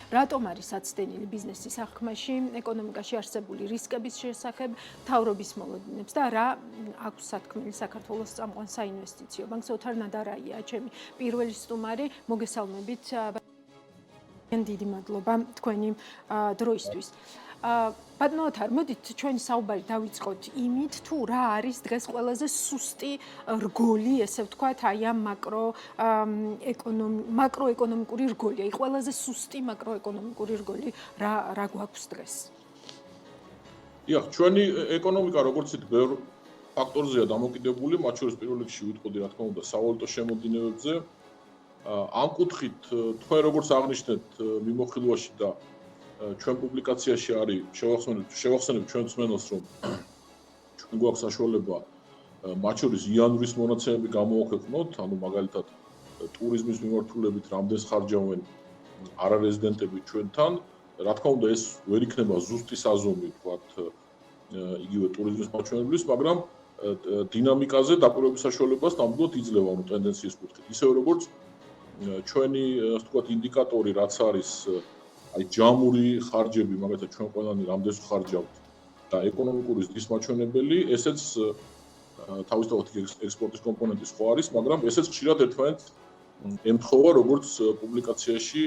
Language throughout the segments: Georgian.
რატომ არის საცდენილი ბიზნესის აღქმაში, ეკონომიკაში არსებული რისკების შესახებ, მთავრობის მოლოდინებს და რა აქვს სათქმელი საქართველოს წამყვან საინვესტიციო ბანკს. ოთარ ნადარაია ჩემი პირველი სტუმარი, მოგესალმებით. დიდი მადლობა თქვენი დროისთვის. ბატონო ოთარ, მოდით ჩვენი საუბარი დავიწყოთ იმით, თუ რა არის დღეს ყველაზე სუსტი რგოლი, ესე ვთქვათ, აი ამ მაკროეკონომიკური რგოლი, აი ყველაზე სუსტი მაკროეკონომიკური რგოლი რა გვაქვს დღეს? დიახ, ჩვენი ეკონომიკა როგორც იცით, ბევრ ფაქტორზეა დამოკიდებული, მათ შორის პირველ რიგში ვიტყოდი, რა თქმა უნდა, სავალუტო შემოდინებებზე. ამ კუთხით თქვენ როგორც აღნიშნეთ მიმოხილვაში და ჩვენ პუბლიკაციაში არის შევახსენებ ჩვენ მსმენელს, რომ ჩვენ გვაქვს საშუალება მათ შორის იანვრის მონაცემები გამოვაქვეყნოთ, ანუ მაგალითად ტურიზმის მიმართულებით რამდენს ხარჯავენ არარეზიდენტები ჩვენთან. რა თქმა უნდა, ეს ვერ იქნება ზუსტი საზომი, ვთქვათ, იგივე ტურიზმის მაჩვენებლის, მაგრამ დინამიკაზე დაკვირვების საშუალებას ნამდვილად იძლევა, ანუ ტენდენციის კუთხით. ისევე როგორც ჩვენი, ასე ვთქვათ, ინდიკატორი, რაც არის აი ჯამური ხარჯები, მაგალითად ჩვენ ყველანი რამდენს ხარჯავთ და ეკონომიკური ზრდის მაჩვენებელი, ესეც თავისთავად ექსპორტის კომპონენტი სხვა არის, მაგრამ ესეც ხშირად ერთმანეთს ემთხოვა, როგორც პუბლიკაციაში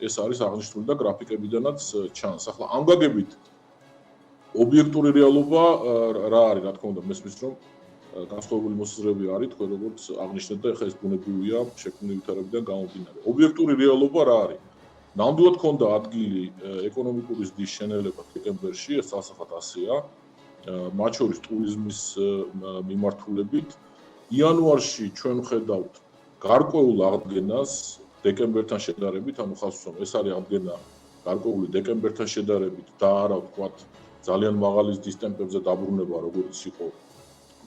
ეს არის აღნიშნული და გრაფიკებიდანაც ჩანს. ახლა ამ გაგებით ობიექტური რეალობა რა არის, რა თქმა უნდა, მესმის რომ განსხვავებული მოსაზრებები არის, თქვენ როგორც აღნიშნეთ და ეხლა ეს ბუნებრივია შექმნილი ვითარებიდან გამომდინარე. ობიექტური რეალობა რა არის? ნამდვილად ქონდა ადგილი ეკონომიკური ზრდის შენელება დეკემბერში, ეს სასახად ასეა, მათ შორის ტურიზმის მიმართულებით. იანვარში ჩვენ ვხედავთ გარკვეულ აღდგენას დეკემბერთან შედარებით, ანუ ხალხს ვსვამ, ეს არის აღდგენა გარკვეული დეკემბერთან შედარებით და არა ვთქვათ ძალიან მაღალი ზრდის ტემპებზე დაბრუნება, როგორც იყო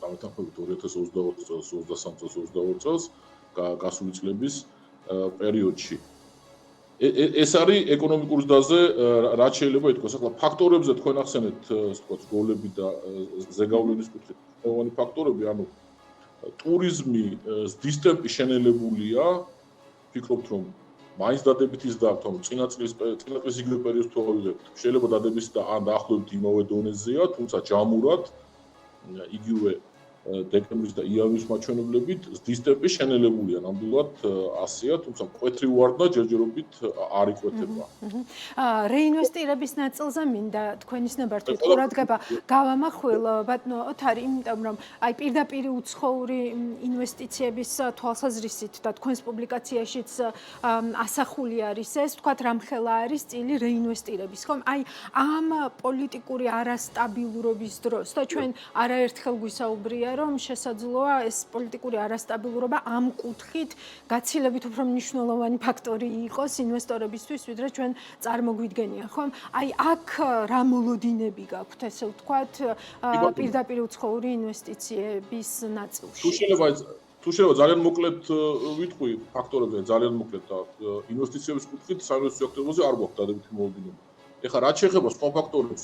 დამეთანხმებით 2022 წელს, 23 წელს, 22 წელს გასული წლების პერიოდში. ეს არის ეკონომიკურ ზრდაზე რაც შეიძლება ითქვას. ახლა ფაქტორებზე თქვენ ახსენეთ, ასე ვთქვათ, რგოლები და ზეგავლენის კუთხით მნიშვნელოვანი ფაქტორები, ანუ ტურიზმი ზრდის ტემპი შენელებულია, ფიქრობთ რომ მაინც დადებითი ზრდა აქვს, ანუ წინა წლის იგივე პერიოდს თუ ავიღებთ, შეიძლება დადების და ან დაახლოებით იმავე დონეზეა, თუმცა ჯამურად იგივე დეკემბრის და იანვრის მაჩვენებლებით ზრდის ტემპი შენელებულია, ნამდვილად ასეა, თუმცა მკვეთრი ვარდნა ჯერჯერობით არ იკვეთება. რეინვესტირების ნაწილზე მინდა თქვენის ნებართვით ყურადღება გავამახვილ, ბატონო ოთარი, იმიტომ რომ აი პირდაპირ უცხოური ინვესტიციების თვალსაზრისით და თქვენს პუბლიკაციაშიც ასახული არის ეს, ვთქვათ, რამხელა არის წილი რეინვესტირების, ხომ? აი ამ პოლიტიკური არასტაბილურობის დროს და ჩვენ არაერთხელ გვისაუბრია რომ შესაძლოა ეს პოლიტიკური არასტაბილურობა ამ კუთხით გაცილებით უფრო მნიშვნელოვანი ფაქტორი იყოს ინვესტორებისთვის, ვიდრე ჩვენ წარმოგვიდგენია, ხომ? აი აქ რა მოლოდინები გაქვთ, ესე ვთქვათ, პირდაპირ უცხოური ინვესტიციების ნაწილში? თუ შეიძლება ძალიან მოკლედ ვიტყვი ფაქტორებზე, ძალიან მოკლედ და ინვესტიციების კუთხით საინვესტიციო აქტივობაზე არ გვაქვს დადებითი მოლოდინები. ეხლა რაც შეეხება სხვა ფაქტორებს,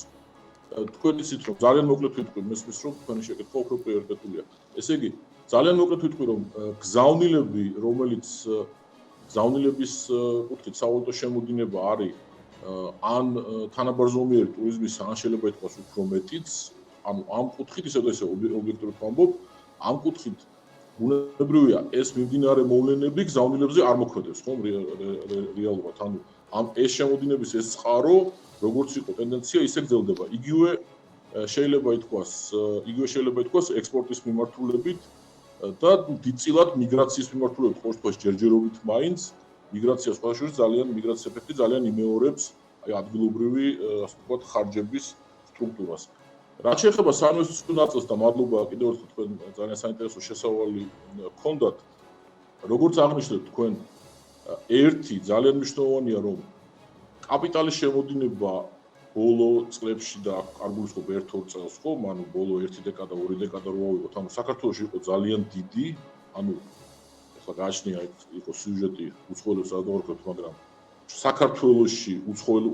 თქვენ იცით რომ ძალიან მოკლედ ვიტყვი, მესმის რომ თქვენი შეკითხვა უფრო პრიორიტეტულია. ესე იგი, ძალიან მოკლედ ვიტყვი რომ გზავნილები, რომელიც გზავნილების კუთხით სავალუტო შემოდინება არის ან თანაბარზომიერი ტურიზმის, ან შეიძლება ითქვას უფრო მეტიც, ანუ ამ კუთხით ისე და ისე ობიექტურად ვამბობ, ამ კუთხით ბუნებრივია ეს მიმდინარე მოვლენები გზავნილებზე არ მოქმედებს, ხომ რეალურად, ანუ ამ ეს შემოდინების ეს წყარო როგორც იყო ტენდენცია, ისე გრძელდება. იგივე შეიძლება ითქვას ექსპორტის მიმართულებით და დიდწილად მიგრაციის მიმართულებით, ხო თქვა ჯერჯერობით მაინც მიგრაცია სხვა შორის მიგრაციის ეფექტი ძალიან იმეორებს აი ადგილობრივი, ასე ვთქვათ, ხარჯების სტრუქტურას. რაც შეეხება საინვესტიციო ნაწილს და მადლობა კიდევ ერთხელ თქვენ ძალიან საინტერესო შესავალი გქონდათ. როგორც აღნიშნეთ თქვენ, ერთი ძალიან მნიშვნელოვანია რომ კაპიტალის შემოდინება ბოლო წლებში და არ გულისხმობ 1-2 წელს, ხომ? ანუ ბოლო 1 დეკადა, 2 დეკადა რო ავიღოთ, ანუ საქართველოში იყო ძალიან დიდი, ანუ ახლა გააჩნია იყო სიუჟეტი უცხოელებს რა დავარქვათ, მაგრამ საქართველოში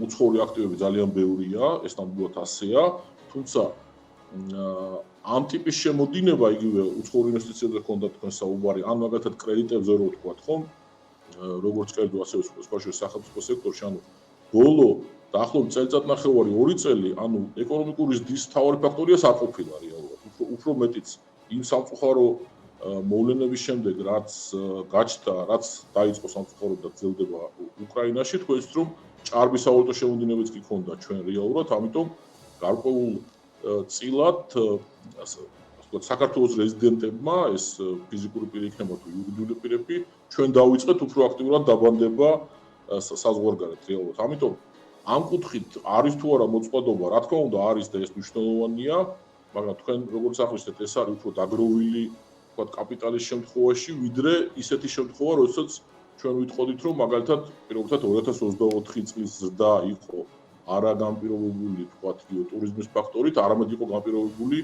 უცხოური აქტივები ძალიან ბევრია, ეს ნამდვილად ასეა, თუმცა ამ ტიპის შემოდინება იგივე უცხოურ ინვესტიციებზე ჰქონდა თქვენ საუბარი, ან მაგალითად კრედიტებზე რო ვთქვათ, ხომ? როგორც კერძო ასევე სხვა სახელმწიფო სექტორში, ანუ ბოლო დაახლოებით წელიწადნახევარი 2 წელი, ანუ ეკონომიკური ზრდის მთავარი ფაქტორია სარყოფილა რეალურად. უფრო მეტიც იმ სამწუხარო მოვლენების შემდეგ, რაც გაჩნდა, რაც დაიწყო სამწუხაროდ და გრძელდება უკრაინაში, თქვენ იცით რომ ჭარბი სავალუტო შემოდინებაც კი ქონდა ჩვენ რეალურად, ამიტომ გარკვეულ წილად საქართველოს რეზიდენტებმა, ეს ფიზიკური პირი იქნება თუ იურიდიული პირები, ჩვენ დავიწყეთ უფრო აქტიურად დაბანდება საზღვარგარეთ რეალურად. ამიტომ ამ კუთხით არის თუ არა მოწყობილობა, რა თქმა უნდა არის და ეს მნიშვნელოვანია, მაგრამ თქვენ როგორც აღნიშნეთ, ეს არის უფრო დაგროვილი, თქვათ, კაპიტალის შემთხვევაში, ვიდრე ისეთი შემთხვევა, როდესაც ჩვენ ვიტყოდით, რომ მაგალითად, პირობითად 2024 წლის ზრდა იყო არა განპირობებული, თქვათ, ტურიზმის ფაქტორით, არამედ იყო განპირობებული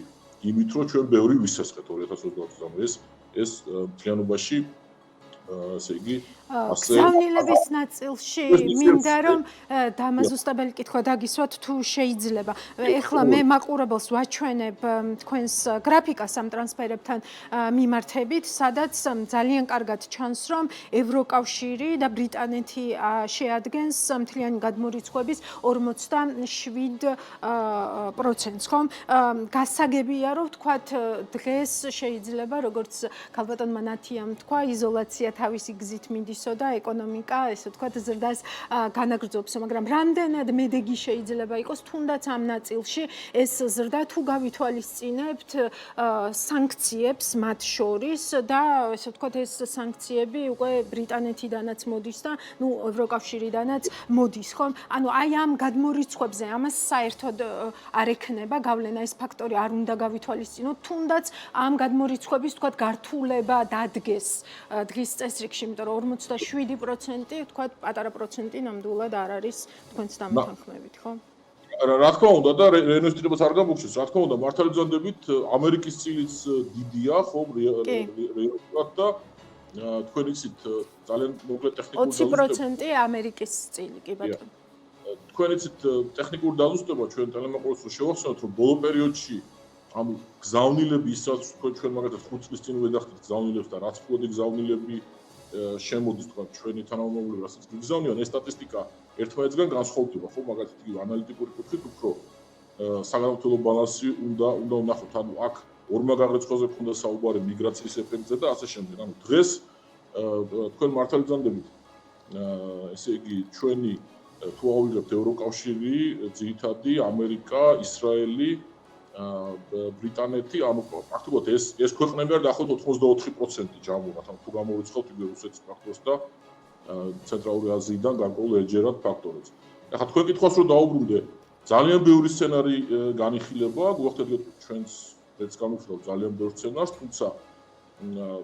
იმით, რომ ჩვენ ბევრი ვისესხეთ 2024 წელს. ეს მთლიანობაში ასე იგი გზავნილების ნაწილში მინდა რომ დამაზუსტებელი კითხვა დაგისვათ თუ შეიძლება. ეხლა მე მაყურებელს ვაჩვენებ თქვენს გრაფიკას ამ ტრანსფერებთან მიმართებით, სადაც ძალიან კარგად ჩანს, რომ ევროკავშირი და ბრიტანეთი შეადგენს მთლიანი გადმორიცხვების 47%, ხომ? გასაგებია, რომ თქვათ დღეს შეიძლება, როგორც ქალბატონმა ნათიამ თქვა, იზოლაცია თავისი გზით მინდისოდა ეკონომიკა, ესე ვთქვათ, ზრდას განაგრძობს, მაგრამ რამდენად მედეგი შეიძლება იყოს, თუნდაც ამ ნაწილში ეს ზრდა თუ გავითვალისწინებთ სანქციებს მათ შორის და ესე ვთქვათ, ეს სანქციები უკვე ბრიტანეთიდანაც მოდის და ნუ ევროკავშირიდანაც მოდის, ხომ? ანუ აი ამ გადმორიცხვებზე ამას საერთოდ არ ექნება გავლენა, ეს ფაქტორი არ უნდა გავითვალისწინოთ, თუნდაც ამ გადმორიცხვების ვთქვათ გართულება დადგეს დღის წესრიგში, იმიტომ რომ 47% ვთქვათ პატარა პროცენტი ნამდვილად არ არის თქვენს დამეთანხმებით, ხო? რა თქმა უნდა და რენვესტირებას არ გამოგჩენს, რა თქმა უნდა, მართალი ბრძანდებით ამერიკის წილიც დიდია, ხო, რეალურად და თქვენ იცით ძალიან მოკლე ტექნიკური 20% ამერიკის წილი, კი ბატონო. თქვენ იცით ტექნიკური დაზუსტება ჩვენ ტელემაყურებელს რო შევახსენოთ, რომ ბოლო პერიოდში ანუ გზავნილები ისაც ჩვენ მაგალითად 5 წლის წინ ვედახდით გზავნილებს და რაც ფლოდი გზავნილები შემოდის თქვა ჩვენი თანამშრომლები, რასაც გიგზავნიან, ეს სტატისტიკა ერთმანეთისგან განსხვავდება, ხო, მაგალითად იგი ანალიტიკური კუთხით უფრო საგანმანათლებლო ბალანსი უნდა ვნახოთ, ანუ აქ ორმა გაგრეცხვაზე ქონდა საუბარი მიგრაციის ეფექტზე და ასე შემდეგ. ანუ დღეს თქვენ მართალი ბრძანდებით ესე იგი ჩვენი თუ ავიღებთ ევროკავშირი, ძირითადი ამერიკა, ისრაელი, ბრიტანეთი, ანუ ფაქტობრივად ეს ქვეყნები არის დაახლოებით 84% ჯამურად, ანუ თუ გამოვიწყოთ იგივე რუსეთის ფაქტორს და ცენტრალური აზიიდან გარკვეულ ერთჯერად ფაქტორებს. ახლა თქვენ კითხვას რო დაუბრუნდე, ძალიან ბევრი სცენარი განიხილება, გვახდეთ ჩვენს ეს განვიხილავთ ძალიან ბევრ სცენარს, თუმცა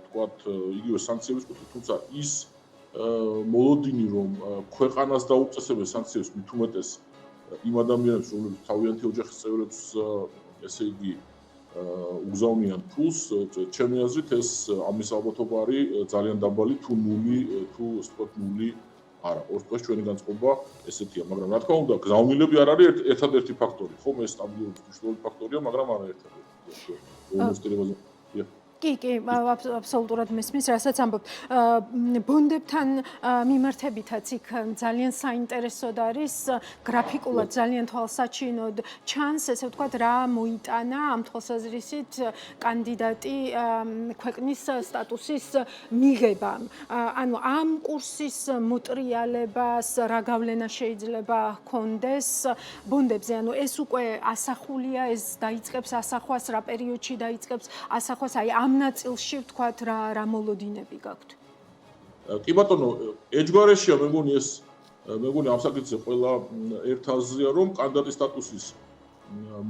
თქვათ იგივე სანქციების კუთხით, თუმცა ის მოლოდინი რომ ქვეყანას დაუწესებენ სანქციებს მით უმეტეს იმ ადამიანებს, რომლებიც თავიანთი ოჯახის წევრებს ესე იგი უგზავნიან ფულს, ჩემი აზრით ეს ამის ალბათობა არის ძალიან დაბალი თუ ნული, თუ ასე ვთქვათ ნული არა. ორ დღეს ჩვენი განწყობა ესეთია, მაგრამ რა თქმა უნდა, გზავნილები არ არის ერთადერთი ფაქტორი, ხო, ეს სტაბილურობის მნიშვნელოვანი ფაქტორია, მაგრამ არა ერთადერთი. ინვესტირებაზე კი, აბსოლუტურად მესმის, რასაც ამბობთ. ბონდებთან მიმართებითაც იქ ძალიან საინტერესოდ არის, გრაფიკულად ძალიან თვალსაჩინოდ ჩანს, ესე ვთქვათ, რა მოიტანა ამ თვალსაზრისით კანდიდატი ქვეყნის სტატუსის მიღებამ. ანუ ამ კურსის მოტრიალებას რა გავლენა შეიძლება ჰქონდეს ბონდებზე, ანუ ეს უკვე ასახულია, ეს დაიწყებს ასახვას, რა პერიოდში დაიწყებს ასახვას, აი ამ ნაწილში ვთქვათ რა მოლოდინები გაქვთ? კი ბატონო, ეჯგვარაშია მე მგონი ამ საკითხზე ყველა ერთ აზრია, რომ კანდიდატის სტატუსის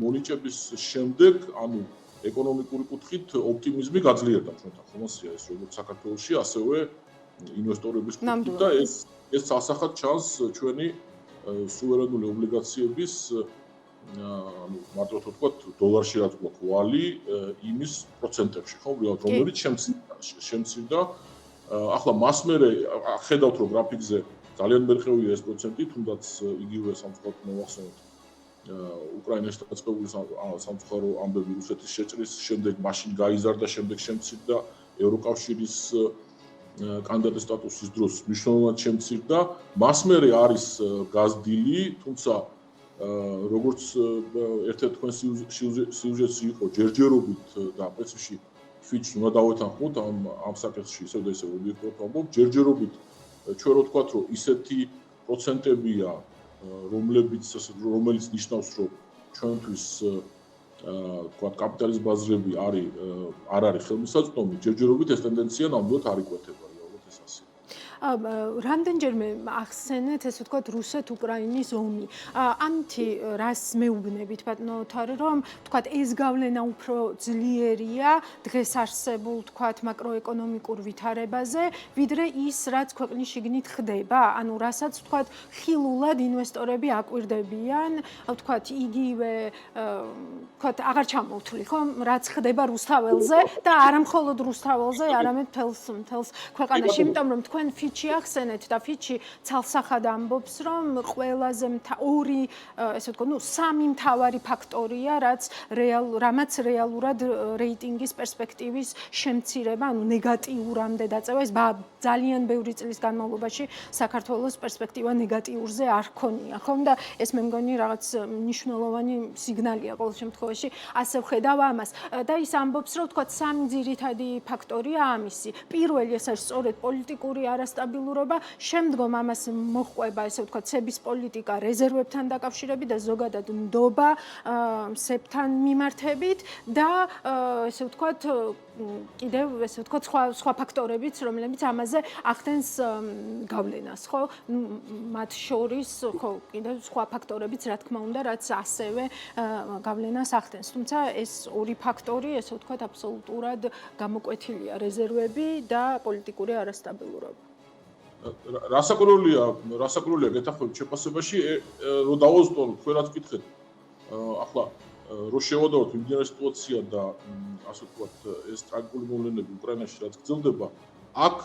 მონიჭების შემდეგ, ანუ ეკონომიკური კუთხით ოპტიმიზმი გაძლიერდა ჩვენთან, ხომ ასეა ეს როგორც საქართველოში, ასევე ინვესტორების კუთხით და ეს ასახად ჩანს ჩვენი სუვერენული ობლიგაციების ანუ მარტო ვთქვათ დოლარში რაც გვაქვს ვალი იმის პროცენტებში ხო რომელიც შემცირდა ახლა მას მერე ხედავთ რომ გრაფიკზე ძალიან მერყევია ეს პროცენტი თუნდაც იგივე სამწუხაროდ მოვახსენოთ უკრაინაში დაწყებული სამწუხარო ამბები რუსეთის შეჭრის შემდეგ მაშინ გაიზარდა შემდეგ შემცირდა ევროკავშირის კანდიდატის სტატუსის დროს მნიშვნელოვნად შემცირდა. მას მერე არის გაზრდილი, თუმცა როგორც ერთ-ერთ თქვენ სიუჟეტში იყო ჯერჯერობით და პრინციპში ფიჩს უნდა დავეთანხმოთ ამ საკითხში, ისევ და ისევ ობიექტურად ვამბობ, ჯერჯერობით ჩვენ რო ვთქვათ, რომ ისეთი პროცენტებია, რომელიც ნიშნავს, რომ ჩვენთვის ვთქვათ, კაპიტალის ბაზრები არ არის ხელმისაწვდომი, ჯერჯერობით ეს ტენდენცია ნამდვილად არ იკვეთება, რეალურად ეს ასე. რამდენჯერმე ახსენეთ, ესე ვთქვათ, რუსეთ-უკრაინის ომი. ამითი რას მეუბნებით, ბატონო თარი, რომ ვთქვათ, ეს გავლენა უფრო ძლიერია დღეს არსებულ, ვთქვათ, მაკროეკონომიკურ ვითარებაზე, ვიდრე ის, რაც ქვეყნის შიგნით ხდება, ანუ რასაც, ვთქვათ, ხილულად ინვესტორები აკვირდებიან, ვთქვათ, იგივე, ვთქვათ, აღარ ჩამოვთვლი, ხომ, რაც ხდება რუსთაველზე და არა მხოლოდ რუსთაველზე, არამედ მთელს ქვეყანაში, იმიტომ რომ თქვენ ფიჩი ახსენეთ და ფიჩი ცალსახად ამბობს, რომ ყველაზე ორი, ესე ვთქვათ, სამი მთავარი ფაქტორია, რამაც რეალურად რეიტინგის პერსპექტივის შემცირება, ანუ ნეგატიურამდე დაწევა, ეს ძალიან ბევრი წლის განმავლობაში საქართველოს პერსპექტივა ნეგატიურზე არ ქონია, ხომ და ეს მე მგონი რაღაც მნიშვნელოვანი სიგნალია ყოველ შემთხვევაში, ასე ვხედავ ამას. და ის ამბობს, რომ ვთქვათ, სამი ძირითადი ფაქტორია ამისი. პირველი ეს არის სწორედ პოლიტიკური არასტაბილურობა, შემდგომ ამას მოჰყვება, ესე ვთქვათ, სების პოლიტიკა რეზერვებთან დაკავშირებით და ზოგადად ნდობა სებთან მიმართებით და ესე ვთქვათ, კიდევ ესე ვთქვათ, სხვა ფაქტორებიც, რომლებიც ამაზე ახდენს გავლენას, ხო? მათ შორის, ხო, კიდევ სხვა ფაქტორებიც, რა თქმა უნდა, რაც ასევე გავლენას ახდენს. თუმცა ეს ორი ფაქტორი, ესე ვთქვათ, აბსოლუტურად გამოკვეთილია რეზერვები და პოლიტიკური არასტაბილურობა. რასაკვირველია გეთახმებით შეფასებაში, რომ დავაზუსტოთ, თქვენ რაც გითხეთ. ახლა რო შევადაროთ მიმდინარე სიტუაცია და ასე ვთქვათ, ეს ტრაგიკული მოვლენები უკრაინაში რაც გრძელდება, აქ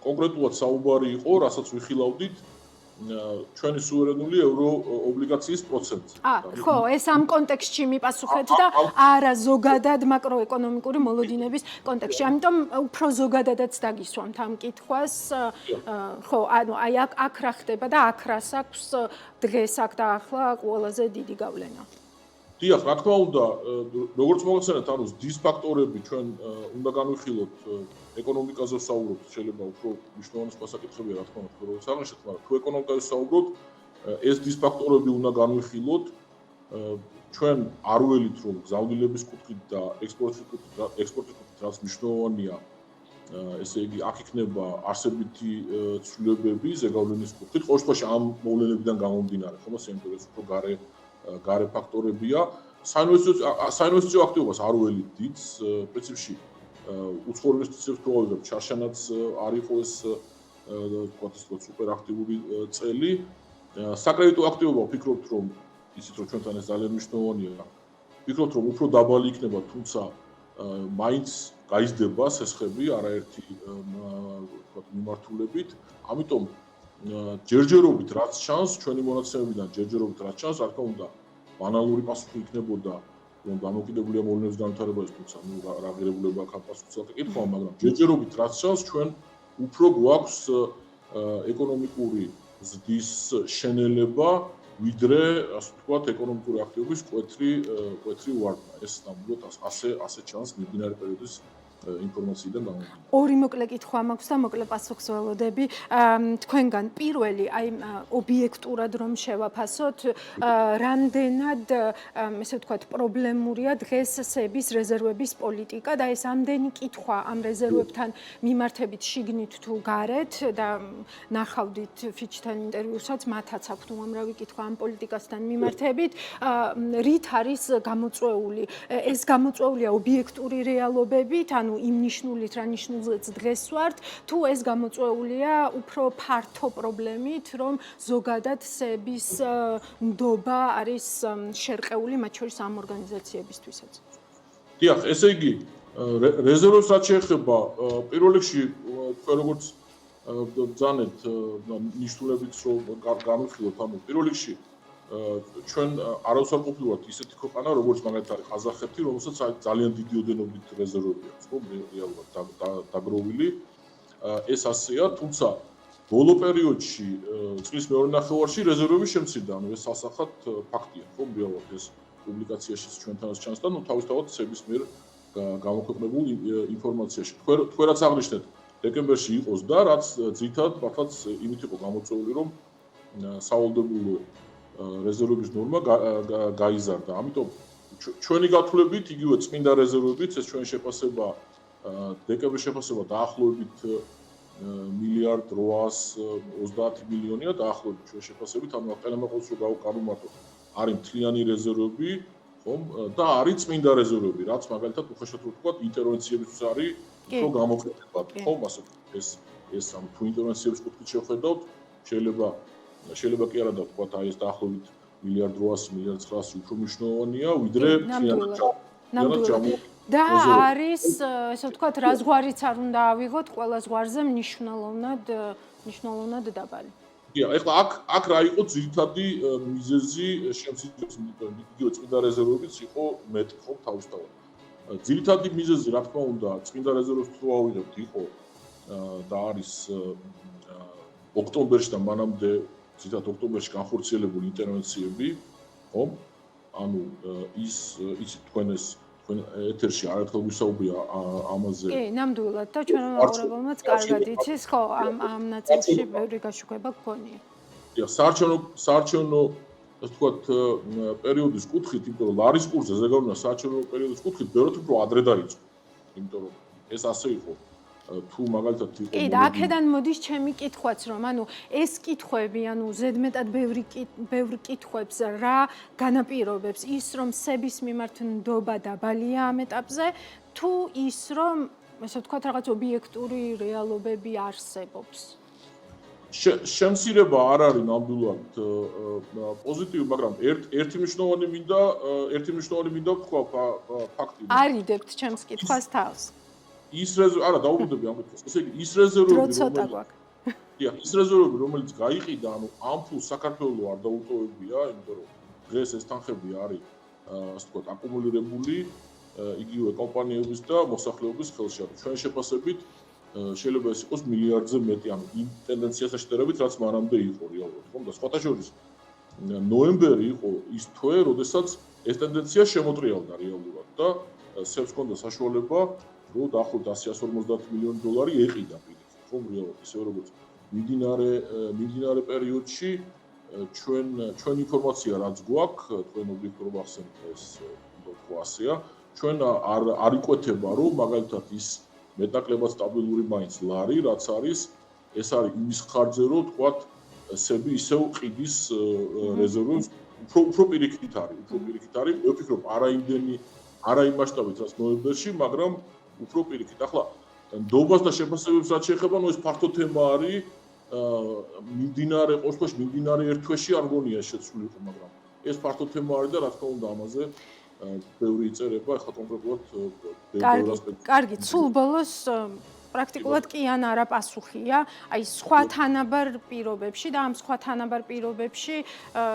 კონკრეტულად საუბარი იყო, რასაც ვიხილავდით, ჩვენი სუვერენული ევროობლიგაციის პროცენტზე. ხო, ეს ამ კონტექსტში მიპასუხეთ და არა ზოგადად მაკროეკონომიკური მოლოდინების კონტექსტში. ამიტომ უფრო ზოგადადაც დაგისვამთ ამ კითხვას. ხო, ანუ აი აქ რა ხდება და აქ რას აქვს დღეს აქ და ახლა ყველაზე დიდი გავლენა. დიახ, რა თქმა უნდა, როგორც მოგახსენეთ, ანუ ზრდის ფაქტორები ჩვენ უნდა განვიხილოთ ეკონომიკაზე ვსაუბრობთ, შეიძლება უფრო მნიშვნელოვანი სხვა საკითხებია, რა თქმა უნდა, როგორც აღნიშნეთ, მაგრამ თუ ეკონომიკაზე ვსაუბრობთ, ეს ზრდის ფაქტორები უნდა განვიხილოთ. ჩვენ არ ველით, რომ გზავნილების კუთხით და ექსპორტის კუთხით რაც მნიშვნელოვანია, ესე იგი, აქ იქნება არსებითი ცვლილებები ზეგავლენის კუთხით, ყოველ შემთხვევაში ამ მოვლენებიდან გამომდინარე, ხომ, სექტორის უფრო გარე ფაქტორებია. საინვესტიციო აქტივობას არ ველით დიდს, პრინციპში უცხოურ ინვესტიციებს თუ ავიღებთ, შარშანაც არ იყო ეს, ვთქვათ, სუპერ აქტიური წელი. საკრედიტო აქტივობა ვფიქრობთ, რომ ისიც რომ ჩვენთან ეს ძალიან მნიშვნელოვანია. ვფიქრობთ, რომ უფრო დაბალი იქნება, თუმცა მაინც გაიზრდება სესხები არაერთი ვთქვათ მიმართულებით. ამიტომ ჯერჯერობით რაც ჩანს, ჩვენი მონაცემებიდან ჯერჯერობით რაც ჩანს, რა თქმა უნდა, ბანალური პასუხი იქნებოდა, რომ დამოკიდებულია მოვლენების განვითარებაზე, თუმცა რა ღირებულება აქვს ამ პასუხს აკითხვა, მაგრამ ჯერჯერობით რაც ჩანს, ჩვენ უფრო გვაქვს ეკონომიკური ზრდის შენელება, ვიდრე, ასე ვთქვათ, ეკონომიკური აქტივობის მკვეთრი ვარდნა. ეს ნამდვილად ასე ჩანს მიმდინარე პერიოდის ინფორმაციიდან გამომდინარე. ორი მოკლე კითხვა მაქვს და მოკლე პასუხს ველოდები. თქვენგან პირველი, აი ობიექტურად რომ შევაფასოთ, რამდენად, ესე ვთქვათ, პრობლემურია დღეს სების რეზერვების პოლიტიკა და ეს ამდენი კითხვა ამ რეზერვებთან მიმართებით შიგნით თუ გარეთ და ნახავდით ფიჩთან ინტერვიუსაც, მათაც აქვთ უამრავი კითხვა ამ პოლიტიკასთან მიმართებით, რით არის გამოწვეული? ეს გამოწვეულია ობიექტური რეალობებით, ანუ იმ ნიშნულით, რა ნიშნულზეც დღეს ვართ, თუ ეს გამოწვეულია უფრო ფართო პრობლემით, რომ ზოგადად სების ნდობა არის შერყეული, მათ შორის ამ ორგანიზაციებისთვისაც. დიახ, ესე იგი, რეზერვებს რაც შეეხება, პირველ რიგში თქვენ როგორც ბრძანეთ ნიშნულებით რომ განვიხილოთ, ანუ პირველ რიგში ჩვენ არავის არ ყოფილვართ ისეთი ქვეყანა, როგორც მაგალითად არის ყაზახეთი, რომელსაც ძალიან დიდი ოდენობით რეზერვები აქვს, ხო, რეალურად დაგროვილი. ეს ასეა, თუმცა ბოლო პერიოდში წლის მეორე ნახევარში რეზერვები შემცირდა, ანუ ეს სასახად ფაქტია, ხო, რეალურად ეს პუბლიკაციაშიც ჩვენთანაც ჩანს და თავისთავად ცების მიერ გამოქვეყნებულ ინფორმაციაში. თქვენ რაც აღნიშნეთ, დეკემბერში იყოს და რაც ძირითადად მართლაც იმით იყო გამოწვეული, რომ სავალდებულო რეზერვების ნორმა გაიზარდა. ამიტომ ჩვენი გათვლებით, იგივე წმინდა რეზერვებით, ეს ჩვენი შეფასება დეკემბრის შეფასება დაახლოებით 1.830 მილიონია დაახლოებით ჩვენი შეფასებით, ანუ აღწერამაყოლს რო გავუმართოთ, არის მთლიანი რეზერვები, ხომ? და არის წმინდა რეზერვები, რაც მაგალითად უხეშად რო ვთქვათ, ინტერვენციებიც არის უფრო გამოყენებად, ხომ? ასე ეს ამ თუ ინტერვენციების კუთხით შევხედავთ, შეიძლება კი არა და ვთქვათ, აი ეს დაახლოებით 1.800-1.900 უფრო მნიშვნელოვანია, ვიდრე ნამდვილად. და არის, ესე ვთქვათ, რა ზღვარიც არ უნდა ავიღოთ, ყველა ზღვარზე მნიშვნელოვნად დაბალი. კი, ეხლა აქ რა იყო ძირითადი მიზეზი შემცირების, იგივე წმინდა რეზერვებიც იყო მეტი, ხო, თავისთავად. ძირითადი მიზეზი, რა თქმა უნდა, წმინდა რეზერვებს თუ ავიღებთ, იყო და არის ოქტომბერში და მანამდე ძირითადად ოქტომბერში განხორციელებული ინტერვენციები, ხო? ანუ იცით თქვენ ეთერში არაერთხელ ვისაუბრია ამაზე. კი, ნამდვილად და ჩვენ მაყურებელმაც კარგად იცის, ხო, ამ ნაწილში ბევრი გაშუქება გქონია. დიახ, საარჩევნო ასე ვთქვათ, პერიოდის კუთხით, იმიტომ რომ ლარის კურსზე ზეგავლენა საარჩევნო პერიოდის კუთხით ბევრად უფრო ადრე დაიწყო. იმიტომ რომ ეს ასე იყო. თუ მაგალითად იყო კი და აქედან მოდის ჩემი კითხვაც, რომ ანუ ეს კითხვები, ანუ ზედმეტად ბევრ კითხვებს რა განაპირობებს ის, რომ სების მიმართ ნდობა დაბალია ამ ეტაპზე, თუ ის, რომ ასე ვთქვათ, რაღაც ობიექტური რეალობები არსებობს. შემცირება არ არის ნამდვილად პოზიტივი, მაგრამ ერთი მნიშვნელოვანი მინდა ვთქვა ფაქტი. არიდებთ ჩემს კითხვას თავს. არა, დაუბრუნდები ამ კითხვას. ესე იგი, ის რეზერვები, რომელიც გაიყიდა, ანუ ამ ფულს საქართველოს არ დაუტოვებია, იმიტომ რომ დღეს ეს თანხები არის, ასე ვთქვათ, აკუმულირებული იგივე კომპანიების და მოსახლეობის ხელში. ჩვენ შეფასებით შეიძლება ეს იყოს მილიარდზე მეტი, ანუ იმ ტენდენციასთან შედარებით, რაც მანამდე იყო რეალურად, ხომ? და სხვათა შორის ნოემბერი იყო ის თვე, როდესაც ეს ტენდენცია შემოტრიალდა რეალურად და სებს ჰქონდა საშუალება რომ დაახლოებით 150 მილიონი დოლარი ეყიდა პირიქით, ხომ რეალურად ისე როგორც მიმდინარე პერიოდში ჩვენ ინფორმაცია რაც გვაქვს, თქვენ ობიექტურად ახსენეთ ეს თქო ასეა, ჩვენ არ იკვეთება რომ მაგალითად ის მეტაკლებად სტაბილური მაინც ლარი, რაც არის, ეს არის იმის ხარჯზე, რომ თქვათ სები ისევ ყიდის რეზერვებს, უფრო პირიქით არის, მე ვფიქრობ არა იმ მასშტაბით, რაც ნოემბერში, მაგრამ უფრო პირიქით. ახლა ნდობას და შეფასებებს რაც შეეხება, ეს ფართო თემა არის. მიმდინარე ერთ თვეში არ გონია შეცვლილიყო, მაგრამ ეს ფართო თემა არის და რა თქმა უნდა ამაზე ბევრი იწერება, ახლა კონკრეტულად ბევრი ასპექტი. კარგი, სულ ბოლოს პრაქტიკულად კი ან არა პასუხია, აი სხვა თანაბარ პირობებში და ამ სხვა თანაბარ პირობებში,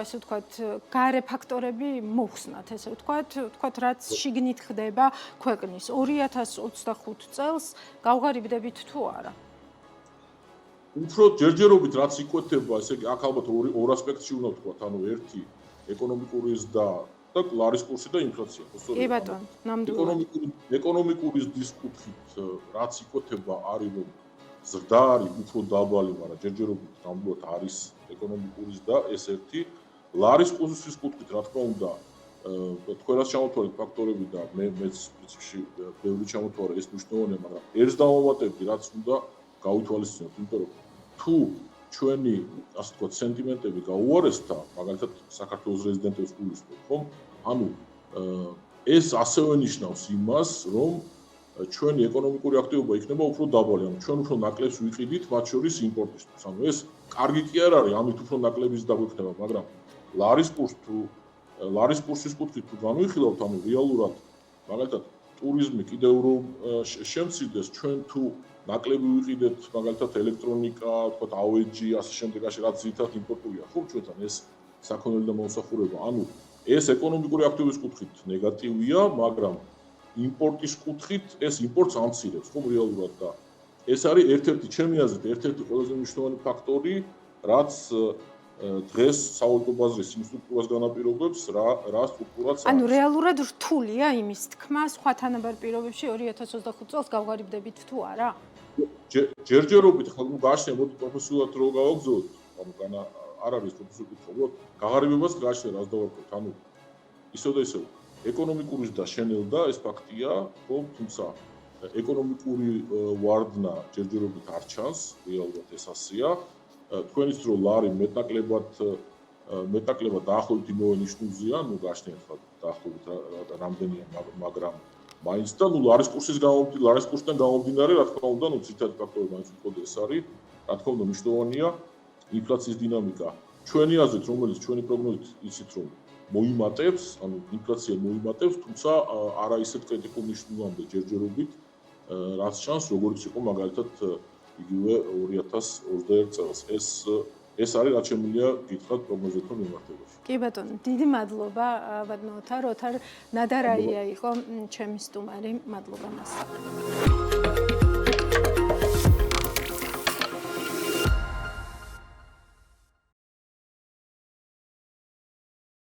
ესე ვთქვათ, გარე ფაქტორები მოხსნათ, ესე ვთქვათ, რაც შიგნით ხდება ქვეყნის 2025 წელს გავღარიბდებით თუ არა? უფრო ჯერჯერობით რაც იკვეთება, ესე იგი, აქ ალბათ ორ ასპექტში უნდა ვთქვათ, ანუ ერთი ეკონომიკური ზრდა და ლარის კურსი და ინფლაცია. კი ბატონო, ნამდვილად. ეკონომიკური ზრდის კუთხით რაც იკვეთება არის რომ ზრდა არის უფრო დაბალი, მაგრამ ჯერჯერობით ნამდვილად არის ეკონომიკური ზრდა, ეს ერთი. ლარის კურსის კუთხით რა თქმა უნდა, თქვენ რაც ჩამოთვალეთ ფაქტორები და მეც პრინციპში ბევრი ჩამოთვალე ეს მნიშვნელოვანია, მაგრამ ერთს დავამატებდი, რაც უნდა გავითვალისწინოთ, იმიტომ რომ თუ ჩვენი ასე ვთქვათ სენტიმენტები გაუარესდა, მაგალითად საქართველოს რეზიდენტებს გულისხმობ, ხომ? ანუ ეს ასევე ნიშნავს იმას, რომ ჩვენი ეკონომიკური აქტივობა იქნება უფრო დაბალი, ანუ ჩვენ უფრო ნაკლებს ვიყიდით მათ შორის იმპორტისთვის. ანუ ეს კარგი კი არ არის, ამით უფრო ნაკლების დაგვექნება, მაგრამ ლარის კურსის კუთხით თუ განვიხილავთ, ანუ რეალურად მაგალითად ტურიზმი კიდევ რომ შემცირდეს, ჩვენ თუ ნაკლები ვიყიდეთ მაგალითად ელექტრონიკა, თქვათ AOG, ასე შემდეგაში რაც ძირითადად იმპორტულია, ხო ჩვენთან ეს საქონელი და მომსახურება. ანუ ეს ეკონომიკური აქტივობის კუთხით ნეგატივია, მაგრამ იმპორტის კუთხით ეს იმპორტს ამცირებს, ხო რეალურად და ეს არის ერთ-ერთი ჩემი აზრით, ერთ-ერთი ყველაზე მნიშვნელოვანი ფაქტორი, რაც დღეს სავალუტო ბაზრის იმ სტრუქტურას განაპირობებს, რა სტრუქტურაც არის. ანუ რეალურად რთულია იმის თქმა სხვა თანაბარ პირობებში 2025 წელს გავღარიბდებით თუ არა? ჯერჯერობით ხლა გაშნე მოდი პროფესიულად რო გავაგზავნოთ, ანუ არ არის პროფესიული კითხვა, გაღარიბებას გაშნე რას დავარქოთ, ანუ ისევ და ისევ ეკონომიკური და შენელდა ეს ფაქტია, რომ თუმცა ეკონომიკური ვარდნა ჯერჯერობით არ ჩანს, რეალურად ეს ასია. თქვენიც რო ლარი მეტნაკლებად დაახლოებით იმოვე ნიშნულზეა, ნუ გაშნიათ ხა დაახლოებით რამდენია, მაგრამ მაინც და ნუ ლარის კურსიდან გამომდინარე, რა თქმა უნდა, ნუ ცირთადი ფაქტორი მაინც უკვე ეს არის, რა თქმა უნდა, მნიშვნელოვანია ინფლაციის დინამიკა. ჩვენი აზრით, რომელიც ჩვენი პროგნოზით იცით, რომ მოიმატებს, ანუ ინფლაცია მოიმატებს, თუმცა არა ისეთ კრიტიკულ ნიშნულამდე ჯერჯერობით, რაც ჩანს, როგორც იყო მაგალითად იგივე 2021 წელს. ეს არის რაც შემიძლია გითხრათ პროგნოზებთან მიმართებაში. კი ბატონო, დიდი მადლობა ბატონო ოთარ ნადარაია იყო ჩემი სტუმარი, მადლობა მას.